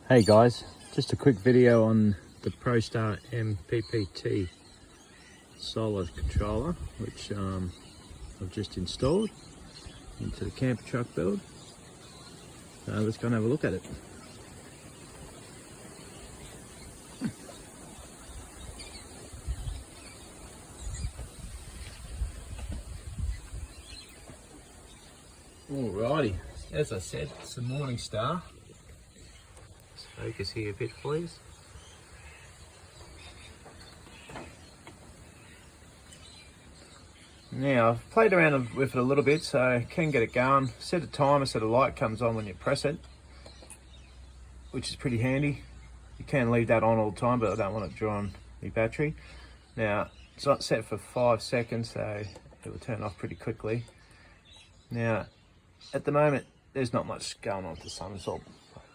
Hey guys, just a quick video on the prostar Mppt Solar controller, which I've just installed into the camper truck build. Let's go and have a look at it. Alrighty, as I said, it's the Morningstar. Let's focus here a bit, please. Now, I've played around with it a little bit, so I can get it going. Set a timer so the light comes on when you press it, which is pretty handy. You can leave that on all the time, but I don't want it drawing the battery. Now, it's not set for 5 seconds, so it will turn off pretty quickly. Now, at the moment, there's not much going on with the sun. It's all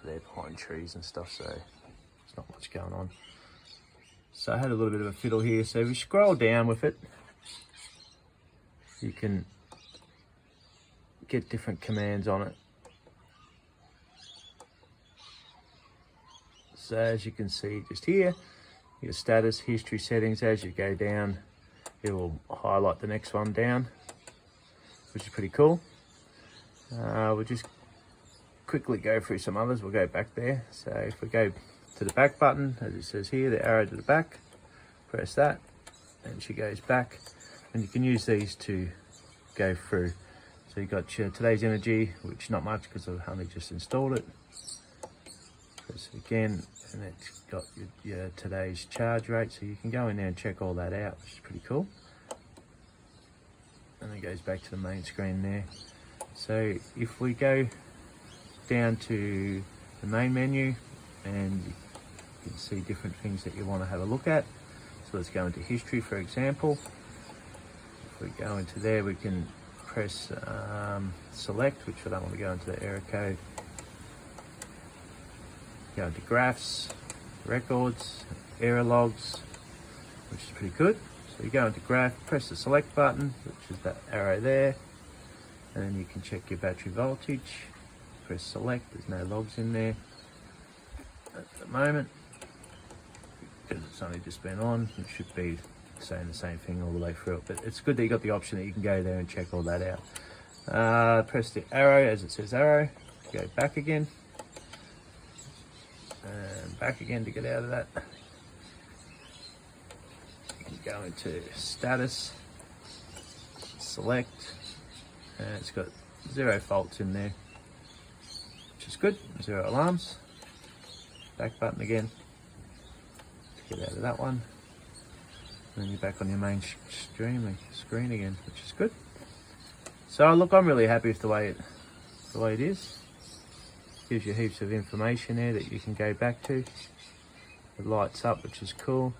there behind trees and stuff, so there's not much going on. So I had a little bit of a fiddle here. So if you scroll down with it, you can get different commands on it. So as you can see just here, your status, history, settings. As you go down, it will highlight the next one down, which is pretty cool. We'll just quickly go through some others. We'll go back there. So if we go to the back button, as it says here, the arrow to the back, press that, and she goes back. And you can use these to go through. So you've got your today's energy, which not much because I've only just installed it. Press it again, and it's got your today's charge rate. So you can go in there and check all that out, which is pretty cool. And it goes back to the main screen there. So if we go down to the main menu, and you can see different things that you want to have a look at. So let's go into history, for example. If we go into there, we can press select, which I don't want to go into the error code. Go into graphs, records, error logs, which is pretty good. So you go into graph, press the select button, which is that arrow there. And then you can check your battery voltage. Press select, there's no logs in there at the moment because it's only just been on. It should be saying the same thing all the way through it, but it's good that you got the option that you can go there and check all that out. Press the arrow as it says arrow, go back again and back again to get out of that. You can go into status, select, and it's got 0 faults in there, which is good. 0 alarms. Back button again to get out of that one. And then you're back on your main screen again, which is good. So look, I'm really happy with the way it is. Gives you heaps of information there that you can go back to. It lights up, which is cool.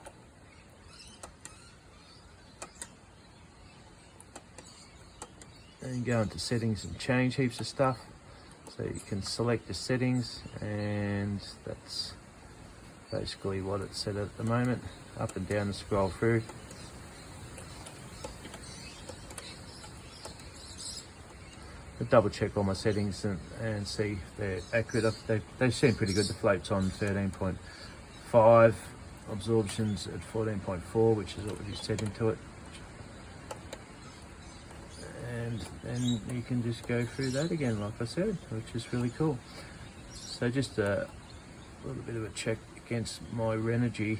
And you go into settings and change heaps of stuff. So you can select the settings, and that's basically what it's set at the moment. Up and down and scroll through. I'll double check all my settings and see if they're accurate. They seem pretty good. The float's on 13.5, absorption's at 14.4, which is what we just set into it. And then you can just go through that again, like I said, which is really cool. So just a little bit of a check against my energy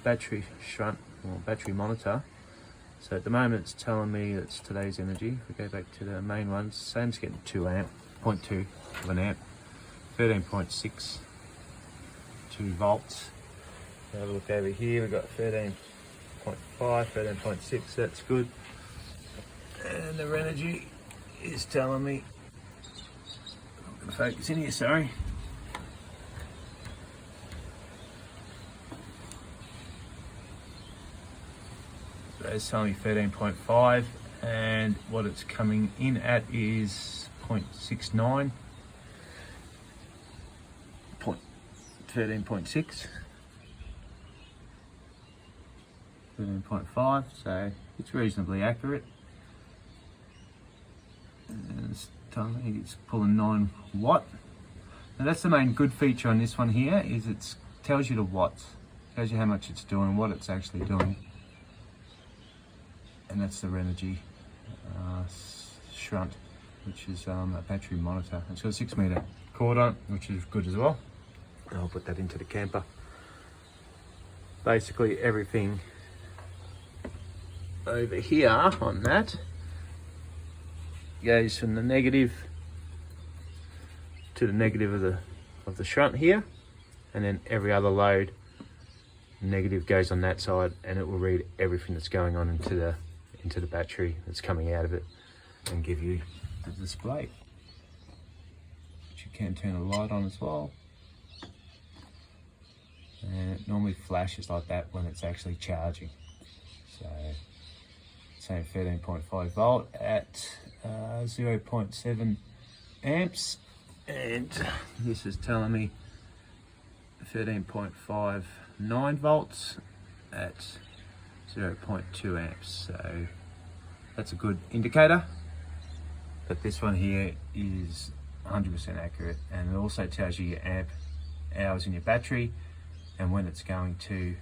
battery shunt or battery monitor. So at the moment it's telling me it's today's energy. If we go back to the main ones, same as getting 2 amp, 0.2 of an amp, 13.6, 2 volts. Have a look over here, we've got 13.5, 13.6, that's good. And the energy is telling me, I'm going to focus in here, sorry. So it's telling me 13.5, and what it's coming in at is 0.69, 13.6, 13.5, so it's reasonably accurate. And it's telling me it's pulling 9 watt. Now that's the main good feature on this one here, is it tells you the watts, tells you how much it's doing, what it's actually doing. And that's the Renogy shunt, which is a battery monitor. It's got a 6 metre cord on it, which is good as well. I'll put that into the camper. Basically everything over here on that goes from the negative to the negative of the shunt here, and then every other load negative goes on that side, and it will read everything that's going on into the battery that's coming out of it and give you the display, which you can turn the light on as well. And it normally flashes like that when it's actually charging. So saying 13.5 volt at 0.7 amps, and this is telling me 13.59 volts at 0.2 amps. So that's a good indicator. But this one here is 100% accurate, and it also tells you your amp hours in your battery and when it's going to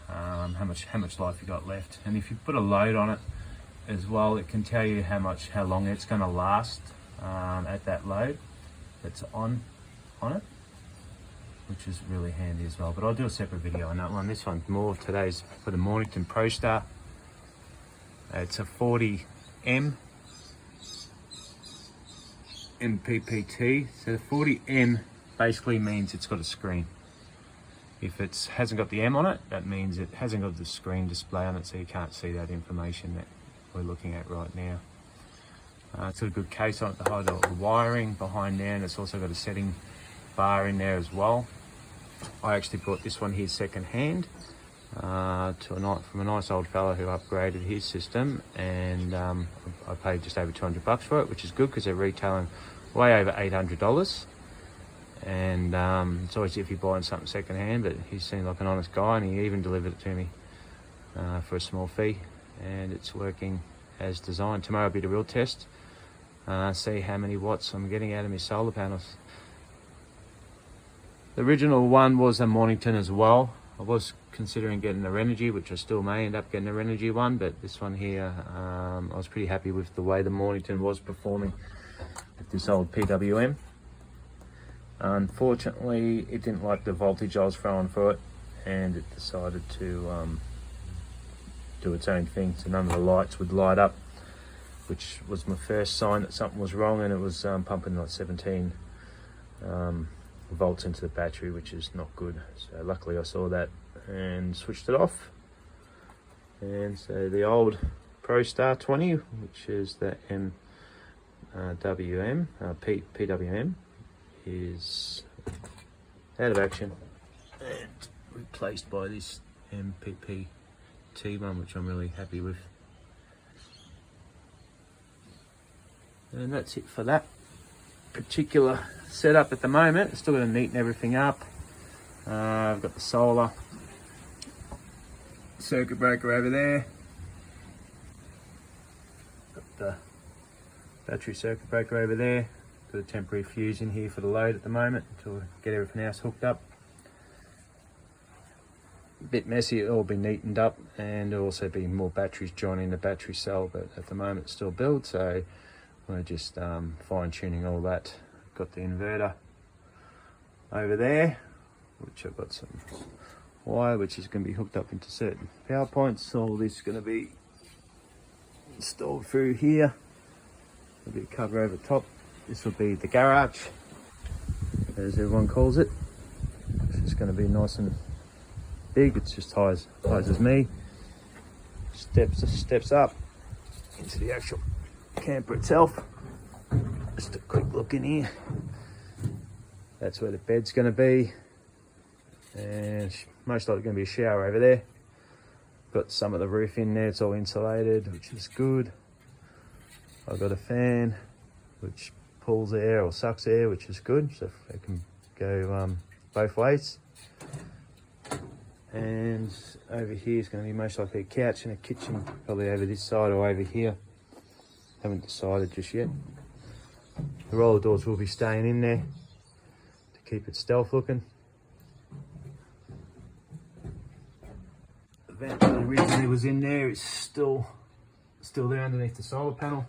how much life you got left. And if you put a load on it as well, it can tell you how long it's going to last at that load that's on it, which is really handy as well. But I'll do a separate video on that one. This one's more today's for the Morningstar ProStar. It's a 40 Mppt. So the 40M basically means it's got a screen. If it hasn't got the M on it, that means it hasn't got the screen display on it, so you can't see that information that we're looking at right now. It's got a good case on it to hide all the wiring behind there, and it's also got a setting bar in there as well. I actually bought this one here second hand from a nice old fella who upgraded his system, and I paid just over $200 for it, which is good because they're retailing way over $800. And it's always if you're buying something second hand, but he seemed like an honest guy, and he even delivered it to me for a small fee, and it's working as designed. Tomorrow will be the real test, see how many watts I'm getting out of my solar panels. The original one was a Morningstar as well. I was considering getting a Renogy, which I still may end up getting a Renogy one, but this one here, I was pretty happy with the way the Morningstar was performing with this old PWM. Unfortunately, it didn't like the voltage I was throwing for it, and it decided to do its own thing, so none of the lights would light up, which was my first sign that something was wrong, and it was pumping like 17 volts into the battery, which is not good. So luckily I saw that and switched it off. And so the old ProStar 20, which is the PWM, is out of action and replaced by this Mppt one, which I'm really happy with. And that's it for that particular setup at the moment. Still going to neaten everything up. I've got the solar circuit breaker over there, got the battery circuit breaker over there, got a temporary fuse in here for the load at the moment until we get everything else hooked up. A bit messy, it'll all be neatened up, and there'll also be more batteries joining the battery cell, but at the moment it's still built, so we're just fine tuning all that. Got the inverter over there, which I've got some wire which is going to be hooked up into certain power points. All this is going to be installed through here. There'll be a cover over top. This will be the garage, as everyone calls it. This is going to be nice and big. It's just high as me. Steps up into the actual camper itself. Just a quick look in here. That's where the bed's going to be, and most likely going to be a shower over there. Got some of the roof in there, it's all insulated, which is good. I've got a fan which pulls air or sucks air, which is good, so it can go both ways. And over here is going to be most likely a couch and a kitchen, probably over this side or over here. Haven't decided just yet. The roller doors will be staying in there to keep it stealth looking. The vent that originally was in there is still there underneath the solar panel.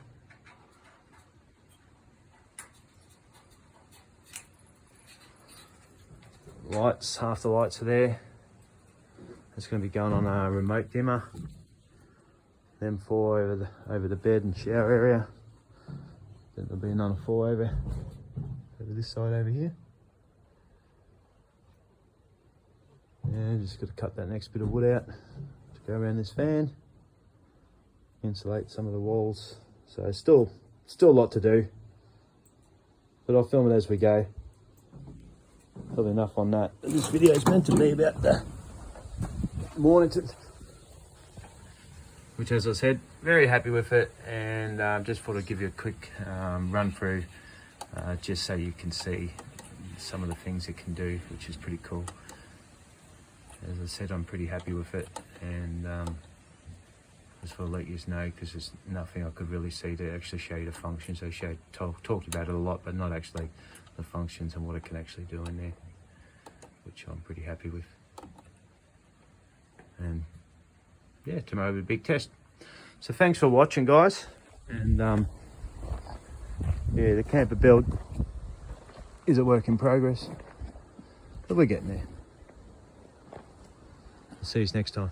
Lights, half the lights are there. It's going to be going on a remote dimmer. Them 4 over the bed and shower area. Then there'll be another 4 over this side over here. Yeah, just got to cut that next bit of wood out to go around this fan. Insulate some of the walls. So still a lot to do. But I'll film it as we go. Probably enough on that. This video is meant to be about the Morningstar, which, as I said, very happy with it, and just thought I'd give you a quick run through, just so you can see some of the things it can do, which is pretty cool. As I said, I'm pretty happy with it, and just want to let you know, because there's nothing I could really see to actually show you the functions. I talked about it a lot, but not actually the functions and what it can actually do in there, which I'm pretty happy with. And yeah, tomorrow will be a big test. So thanks for watching, guys. And yeah, the camper build is a work in progress, but we're getting there. See you next time.